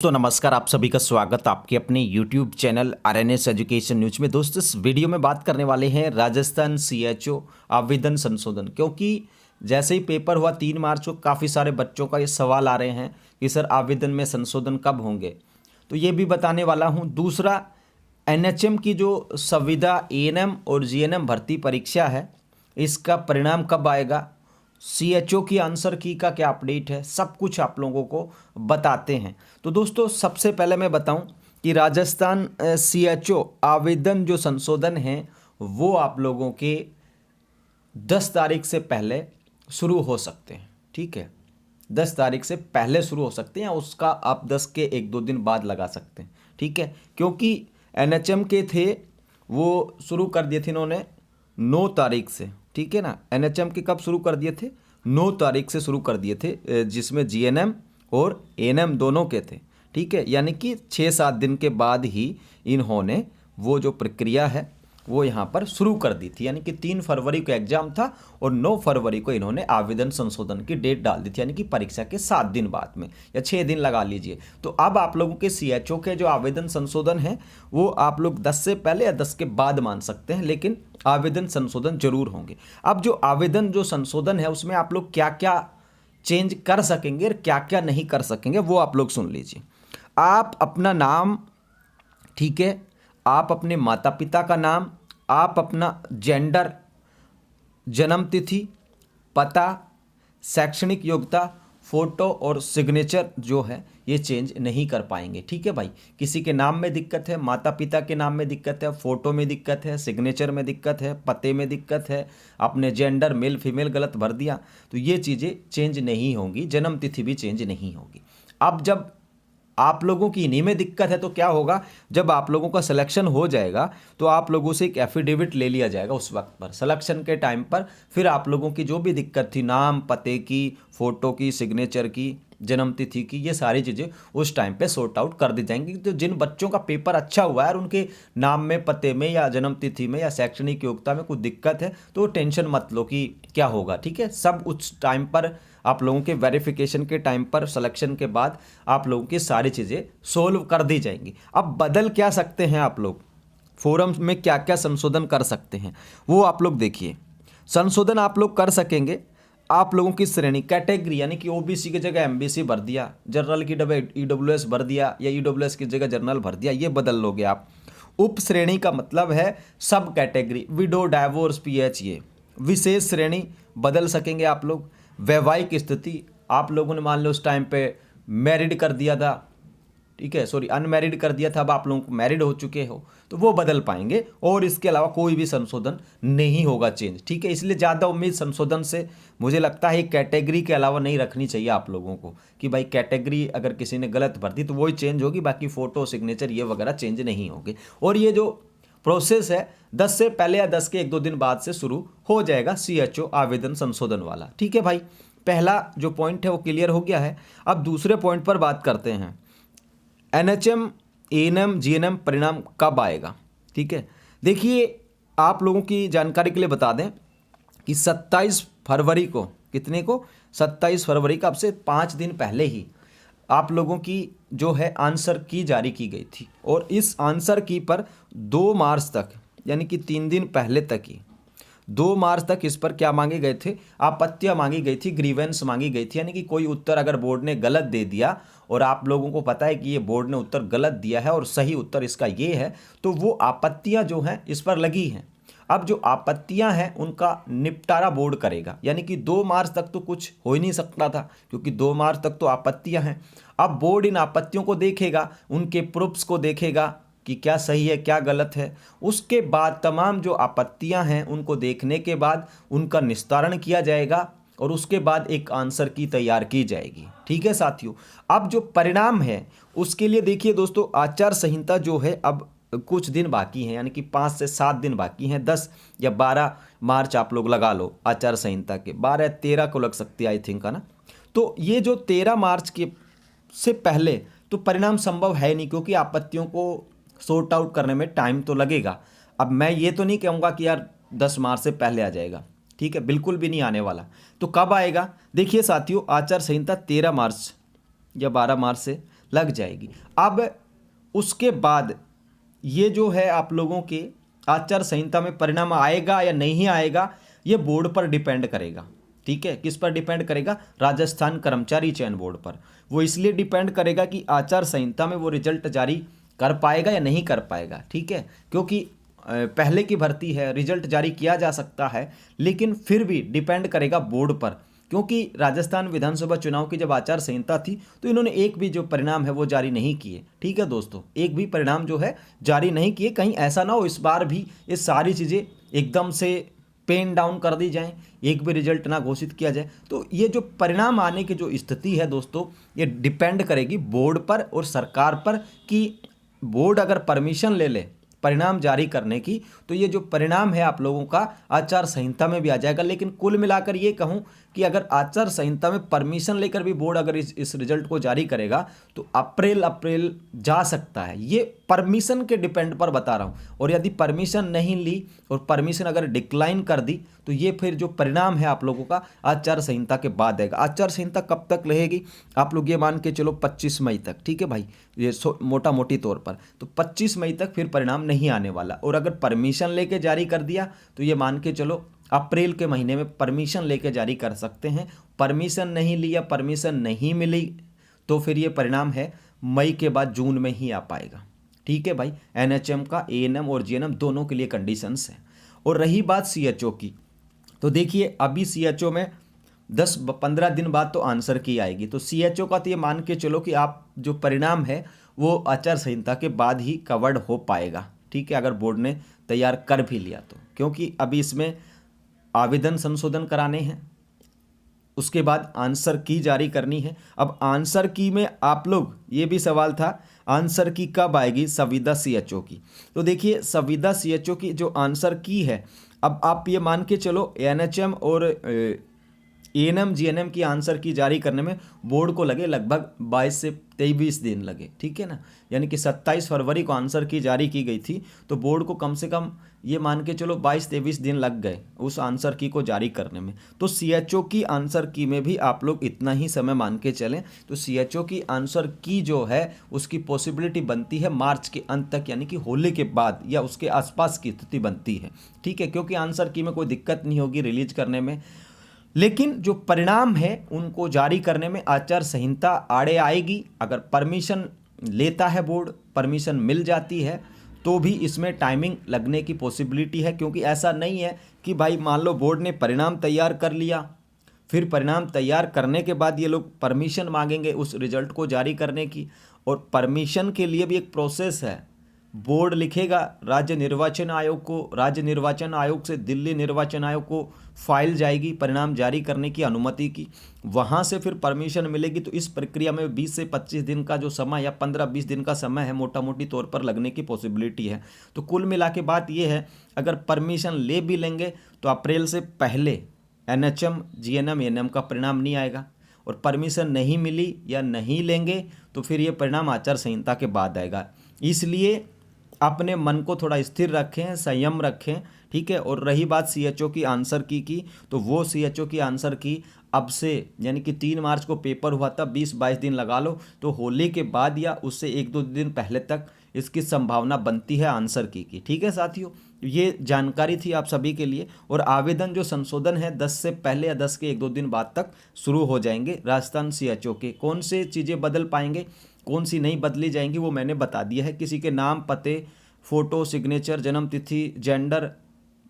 तो नमस्कार, आप सभी का स्वागत आपके अपने YouTube channel RNS education news में। दोस्तों, इस वीडियो में बात करने वाले हैं राजस्थान सीएचओ आवेदन संशोधन, क्योंकि जैसे ही पेपर हुआ 3 मार्च को काफ़ी सारे बच्चों का ये सवाल आ रहे हैं कि सर आवेदन में संशोधन कब होंगे, तो ये भी बताने वाला हूँ। दूसरा, एनएचएम की जो संविदा एएनएम और जीएनएम भर्ती परीक्षा है, इसका परिणाम कब आएगा, सीएचओ की आंसर की का क्या अपडेट है, सब कुछ आप लोगों को बताते हैं। तो दोस्तों, सबसे पहले मैं बताऊं कि राजस्थान सीएचओ आवेदन जो संशोधन है वो आप लोगों के 10 तारीख से पहले शुरू हो सकते हैं। ठीक है, 10 तारीख से पहले शुरू हो सकते हैं, उसका आप 10 के 1-2 दिन बाद लगा सकते हैं। ठीक है, क्योंकि एनएचएम के थे वो शुरू कर दिए थे इन्होंने 9 तारीख से। ठीक है ना, एनएचएम के कब शुरू कर दिए थे? 9 तारीख से शुरू कर दिए थे, जिसमें जीएनएम और एएनएम दोनों के थे। ठीक है, यानी कि 6-7 दिन के बाद ही इन्होंने वो जो प्रक्रिया है वो यहाँ पर शुरू कर दी थी। यानी कि 3 फरवरी को एग्जाम था और 9 फरवरी को इन्होंने आवेदन संशोधन की डेट डाल दी थी, यानी कि परीक्षा के 7 दिन बाद में या 6 दिन लगा लीजिए। तो अब आप लोगों के सीएचओ के जो आवेदन संशोधन है वो आप लोग 10 से पहले या 10 के बाद मान सकते हैं, लेकिन आवेदन संशोधन जरूर होंगे। अब जो आवेदन जो संशोधन है उसमें आप लोग क्या क्या चेंज कर सकेंगे और क्या क्या नहीं कर सकेंगे वो आप लोग सुन लीजिए। आप अपना नाम, ठीक है, आप अपने माता पिता का नाम, आप अपना जेंडर, जन्म तिथि, पता, शैक्षणिक योग्यता, फोटो और सिग्नेचर जो है ये चेंज नहीं कर पाएंगे। ठीक है भाई, किसी के नाम में दिक्कत है, माता पिता के नाम में दिक्कत है, फोटो में दिक्कत है, सिग्नेचर में दिक्कत है, पते में दिक्कत है, आपने जेंडर मेल फीमेल गलत भर दिया, तो ये चीज़ें चेंज नहीं होंगी, जन्म तिथि भी चेंज नहीं होगी। अब जब आप लोगों की इन्हीं में दिक्कत है तो क्या होगा, जब आप लोगों का सिलेक्शन हो जाएगा तो आप लोगों से एक एफिडेविट ले लिया जाएगा उस वक्त पर, सिलेक्शन के टाइम पर। फिर आप लोगों की जो भी दिक्कत थी, नाम, पते की, फोटो की, सिग्नेचर की, जन्म तिथि की, ये सारी चीज़ें उस टाइम पे सॉर्ट आउट कर दी जाएंगी। तो जिन बच्चों का पेपर अच्छा हुआ है और उनके नाम में, पते में या जन्म तिथि में या शैक्षणिक योग्यता में कुछ दिक्कत है तो टेंशन मत लो कि क्या होगा। ठीक है, सब उस टाइम पर आप लोगों के वेरिफिकेशन के टाइम पर, सिलेक्शन के बाद आप लोगों की सारी चीज़ें सोल्व कर दी जाएंगी। अब बदल क्या सकते हैं आप लोग, फोरम में क्या क्या संशोधन कर सकते हैं वो आप लोग देखिए। संशोधन आप लोग कर सकेंगे, आप लोगों की श्रेणी, कैटेगरी, यानी कि ओबीसी की जगह एमबीसी भर दिया, जनरल की जगह ईडब्ल्यूएस भर दिया या ईडब्ल्यूएस की जगह जनरल भर दिया, ये बदल लोगे आप। उप श्रेणी का मतलब है सब कैटेगरी, विडो, डाइवोर्स, पीएच, ये विशेष श्रेणी बदल सकेंगे आप लोग। वैवाहिक स्थिति, आप लोगों ने मान लो उस टाइम पे मैरिड कर दिया था, ठीक है, सॉरी अनमैरिड कर दिया था, अब आप लोगों को मैरिड हो चुके हो तो वो बदल पाएंगे। और इसके अलावा कोई भी संशोधन नहीं होगा चेंज। ठीक है, इसलिए ज़्यादा उम्मीद संशोधन से मुझे लगता है कैटेगरी के अलावा नहीं रखनी चाहिए आप लोगों को, कि भाई कैटेगरी अगर किसी ने गलत भर दी तो वही चेंज होगी, बाकी फोटो, सिग्नेचर ये वगैरह चेंज नहीं होंगे। और ये जो प्रोसेस है 10 से पहले या 10 के 1-2 दिन बाद से शुरू हो जाएगा सीएचओ आवेदन संशोधन वाला। ठीक है भाई, पहला जो पॉइंट है वो क्लियर हो गया है। अब दूसरे पॉइंट पर बात करते हैं, एनएचएम, एएनएम, जीएनएम परिणाम कब आएगा। ठीक है, देखिए आप लोगों की जानकारी के लिए बता दें कि 27 फरवरी को, कितने को, 27 फरवरी का, अब से 5 दिन पहले ही आप लोगों की जो है आंसर की जारी की गई थी। और इस आंसर की पर 2 मार्च तक, यानी कि 3 दिन पहले तक ही, 2 मार्च तक इस पर क्या मांगे गए थे, आपत्तियां मांगी गई थी, ग्रीवेंस मांगी गई थी। यानी कि कोई उत्तर अगर बोर्ड ने गलत दे दिया और आप लोगों को पता है कि ये बोर्ड ने उत्तर गलत दिया है और सही उत्तर इसका ये है, तो वो आपत्तियां जो हैं इस पर लगी हैं। अब जो आपत्तियां हैं उनका निपटारा बोर्ड करेगा। यानी कि 2 मार्च तक तो कुछ हो ही नहीं सकता था, क्योंकि 2 मार्च तक तो आपत्तियां हैं। अब बोर्ड इन आपत्तियों को देखेगा, उनके प्रूफ्स को देखेगा कि क्या सही है क्या गलत है। उसके बाद तमाम जो आपत्तियां हैं उनको देखने के बाद उनका निस्तारण किया जाएगा और उसके बाद एक आंसर की तैयार की जाएगी। ठीक है साथियों, अब जो परिणाम है उसके लिए देखिए दोस्तों, आचार संहिता जो है अब कुछ दिन बाकी हैं, यानी कि 5 से 7 दिन बाकी हैं। 10 या 12 मार्च आप लोग लगा लो आचार संहिता के, 12-13 को लग सकती है आई थिंक, है ना। तो ये जो 13 मार्च के से पहले तो परिणाम संभव है नहीं, क्योंकि आपत्तियों को सॉर्ट आउट करने में टाइम तो लगेगा। अब मैं ये तो नहीं कहूँगा कि यार 10 मार्च से पहले आ जाएगा, ठीक है, बिल्कुल भी नहीं आने वाला। तो कब आएगा, देखिए साथियों, आचार संहिता 13 मार्च या 12 मार्च से लग जाएगी। अब उसके बाद ये जो है आप लोगों के आचार संहिता में परिणाम आएगा या नहीं आएगा, ये बोर्ड पर डिपेंड करेगा। ठीक है, किस पर डिपेंड करेगा? राजस्थान कर्मचारी चयन बोर्ड पर। वो इसलिए डिपेंड करेगा कि आचार संहिता में वो रिजल्ट जारी कर पाएगा या नहीं कर पाएगा। ठीक है, क्योंकि पहले की भर्ती है, रिजल्ट जारी किया जा सकता है, लेकिन फिर भी डिपेंड करेगा बोर्ड पर, क्योंकि राजस्थान विधानसभा चुनाव की जब आचार संहिता थी तो इन्होंने एक भी जो परिणाम है वो जारी नहीं किए। ठीक है दोस्तों, एक भी परिणाम जो है जारी नहीं किए। कहीं ऐसा ना हो इस बार भी ये सारी चीज़ें एकदम से पेन डाउन कर दी जाएं, एक भी रिजल्ट ना घोषित किया जाए। तो ये जो परिणाम आने की जो स्थिति है दोस्तों, ये डिपेंड करेगी बोर्ड पर और सरकार पर, कि बोर्ड अगर परमिशन ले ले परिणाम जारी करने की, तो ये जो परिणाम है आप लोगों का आचार संहिता में भी आ जाएगा। लेकिन कुल मिलाकर ये कहूँ कि अगर आचार संहिता में परमिशन लेकर भी बोर्ड अगर इस रिजल्ट को जारी करेगा तो अप्रैल जा सकता है। ये परमिशन के डिपेंड पर बता रहा हूँ। और यदि परमिशन नहीं ली और परमिशन अगर डिक्लाइन कर दी तो ये फिर जो परिणाम है आप लोगों का आचार संहिता के बाद आएगा। आचार संहिता कब तक रहेगी? आप लोग ये मान के चलो 25 मई तक। ठीक है भाई, ये मोटा मोटी तौर पर तो 25 मई तक फिर परिणाम नहीं आने वाला। और अगर परमिशन लेके जारी कर दिया तो ये मान के चलो अप्रैल के महीने में परमिशन लेके जारी कर सकते हैं। परमिशन नहीं लिया, परमिशन नहीं मिली, तो फिर ये परिणाम है मई के बाद जून में ही आ पाएगा। ठीक है भाई, एनएचएम का एएनएम और जीएनएम दोनों के लिए कंडीशंस हैं। और रही बात सीएचओ की, तो देखिए अभी सीएचओ में 10-15 दिन बाद तो आंसर की आएगी। तो सीएचओ का तो ये मान के चलो कि आप जो परिणाम है वो आचार संहिता के बाद ही कवर्ड हो पाएगा। ठीक है, अगर बोर्ड ने तैयार कर भी लिया तो, क्योंकि अभी इसमें आवेदन संशोधन कराने हैं, उसके बाद आंसर की जारी करनी है। अब आंसर की में आप लोग, ये भी सवाल था आंसर की कब आएगी संविदा सीएचओ की। तो देखिए संविदा सीएचओ की जो आंसर की है, अब आप ये मान के चलो एएनएचएम और एएनएम जीएनएम की आंसर की जारी करने में बोर्ड को लगे लगभग 22 से 23 दिन लगे। ठीक है ना, यानी कि 27 फरवरी को आंसर की जारी की गई थी, तो बोर्ड को कम से कम ये मान के चलो 22-23 दिन लग गए उस आंसर की को जारी करने में। तो सीएचओ की आंसर की में भी आप लोग इतना ही समय मान के चलें। तो सीएचओ की आंसर की जो है उसकी पॉसिबिलिटी बनती है मार्च के अंत तक, यानी कि होली के बाद या उसके आसपास की स्थिति बनती है। ठीक है, क्योंकि आंसर की में कोई दिक्कत नहीं होगी रिलीज करने में। लेकिन जो परिणाम है उनको जारी करने में आचार संहिता आड़े आएगी। अगर परमिशन लेता है बोर्ड, परमिशन मिल जाती है, तो भी इसमें टाइमिंग लगने की पॉसिबिलिटी है। क्योंकि ऐसा नहीं है कि भाई मान लो बोर्ड ने परिणाम तैयार कर लिया, फिर परिणाम तैयार करने के बाद ये लोग परमिशन मांगेंगे उस रिजल्ट को जारी करने की। और परमिशन के लिए भी एक प्रोसेस है। बोर्ड लिखेगा राज्य निर्वाचन आयोग को, राज्य निर्वाचन आयोग से दिल्ली निर्वाचन आयोग को फाइल जाएगी परिणाम जारी करने की अनुमति की, वहाँ से फिर परमिशन मिलेगी। तो इस प्रक्रिया में 20 से 25 दिन का जो समय या 15-20 दिन का समय है मोटा मोटी तौर पर लगने की पॉसिबिलिटी है। तो कुल मिला के बात ये है, अगर परमिशन ले भी लेंगे तो अप्रैल से पहले एनएचएम जीएनएम एएनएम का परिणाम नहीं आएगा। और परमिशन नहीं मिली या नहीं लेंगे तो फिर ये परिणाम आचार संहिता के बाद आएगा। इसलिए अपने मन को थोड़ा स्थिर रखें, संयम रखें। ठीक है, और रही बात सीएचओ की आंसर की तो वो सीएचओ की आंसर की अब से, यानी कि 3 मार्च को पेपर हुआ था, 20-22 दिन लगा लो, तो होली के बाद या उससे 1-2 दिन पहले तक इसकी संभावना बनती है आंसर की। ठीक है साथियों, ये जानकारी थी आप सभी के लिए। और आवेदन जो संशोधन है 10 से पहले या 10 के 1-2 दिन बाद तक शुरू हो जाएंगे। राजस्थान सीएचओ के कौन से चीज़ें बदल पाएंगे, कौन सी नहीं बदली जाएंगी, वो मैंने बता दिया है। किसी के नाम, पते, फोटो, सिग्नेचर, जन्म तिथि, जेंडर,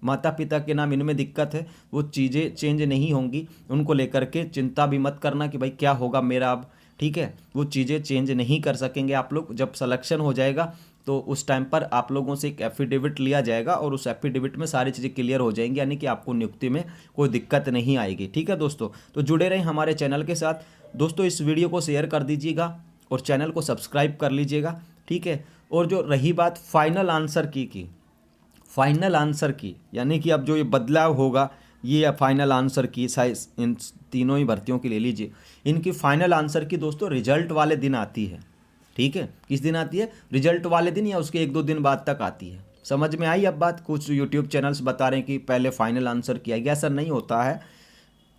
माता पिता के नाम, इनमें दिक्कत है, वो चीज़ें चेंज नहीं होंगी। उनको लेकर के चिंता भी मत करना कि भाई क्या होगा मेरा अब। ठीक है, वो चीज़ें चेंज नहीं कर सकेंगे आप लोग। जब सिलेक्शन हो जाएगा तो उस टाइम पर आप लोगों से एक एफिडेविट लिया जाएगा और उस एफिडेविट में सारी चीज़ें क्लियर हो जाएंगी, यानी कि आपको नियुक्ति में कोई दिक्कत नहीं आएगी। ठीक है दोस्तों, तो जुड़े रहें हमारे चैनल के साथ। दोस्तों इस वीडियो को शेयर कर दीजिएगा और चैनल को सब्सक्राइब कर लीजिएगा। ठीक है, और जो रही बात फाइनल आंसर की फाइनल आंसर की, यानी कि अब जो ये बदलाव होगा, ये फाइनल आंसर की साइज इन तीनों ही भर्तियों की ले लीजिए, इनकी फाइनल आंसर की दोस्तों रिजल्ट वाले दिन आती है। ठीक है, किस दिन आती है? रिजल्ट वाले दिन या उसके 1-2 दिन बाद तक आती है। समझ में आई अब बात? कुछ यूट्यूब चैनल्स बता रहे हैं कि पहले फाइनल आंसर किया गया, ऐसा नहीं होता है।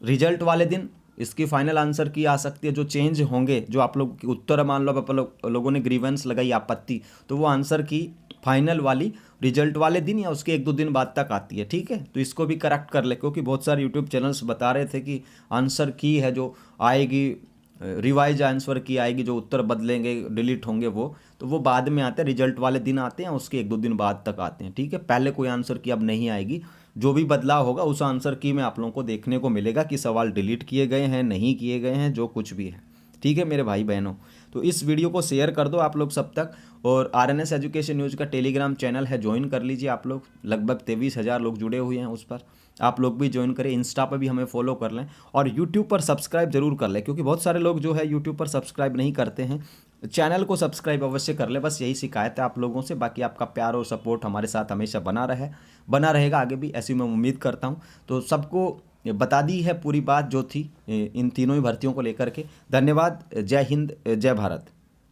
रिजल्ट वाले दिन इसकी फाइनल आंसर की आ सकती है। जो चेंज होंगे, जो आप लोग उत्तर मान लो आप लोगों ने ग्रीवेंस लगाई, आपत्ति, तो वो आंसर की फाइनल वाली रिजल्ट वाले दिन या उसके 1-2 दिन बाद तक आती है। ठीक है, तो इसको भी करेक्ट कर ले, क्योंकि बहुत सारे यूट्यूब चैनल्स बता रहे थे कि आंसर की है जो आएगी, रिवाइज आंसर की आएगी, जो उत्तर बदलेंगे, डिलीट होंगे वो, तो वो बाद में आते हैं, रिजल्ट वाले दिन आते हैं, उसके 1-2 दिन बाद तक आते हैं। ठीक है, पहले कोई आंसर की अब नहीं आएगी। जो भी बदलाव होगा उस आंसर की में आप लोगों को देखने को मिलेगा कि सवाल डिलीट किए गए हैं, नहीं किए गए हैं, जो कुछ भी है। ठीक है मेरे भाई बहनों, तो इस वीडियो को शेयर कर दो आप लोग सब तक, और आरएनएस एजुकेशन न्यूज़ का टेलीग्राम चैनल है, ज्वाइन कर लीजिए आप लोग। लगभग 23,000 लोग जुड़े हुए हैं उस पर, आप लोग भी ज्वाइन करें। इंस्टा पर भी हमें फॉलो कर लें, और यूट्यूब पर सब्सक्राइब जरूर कर लें, क्योंकि बहुत सारे लोग जो है यूट्यूब पर सब्सक्राइब नहीं करते हैं। चैनल को सब्सक्राइब अवश्य कर ले, बस यही शिकायत है आप लोगों से। बाकी आपका प्यार और सपोर्ट हमारे साथ हमेशा बना रहेगा आगे भी, ऐसी मैं उम्मीद करता हूँ। तो सबको बता दी है पूरी बात जो थी इन तीनों ही भर्तियों को लेकर के। धन्यवाद। जय हिंद, जय भारत।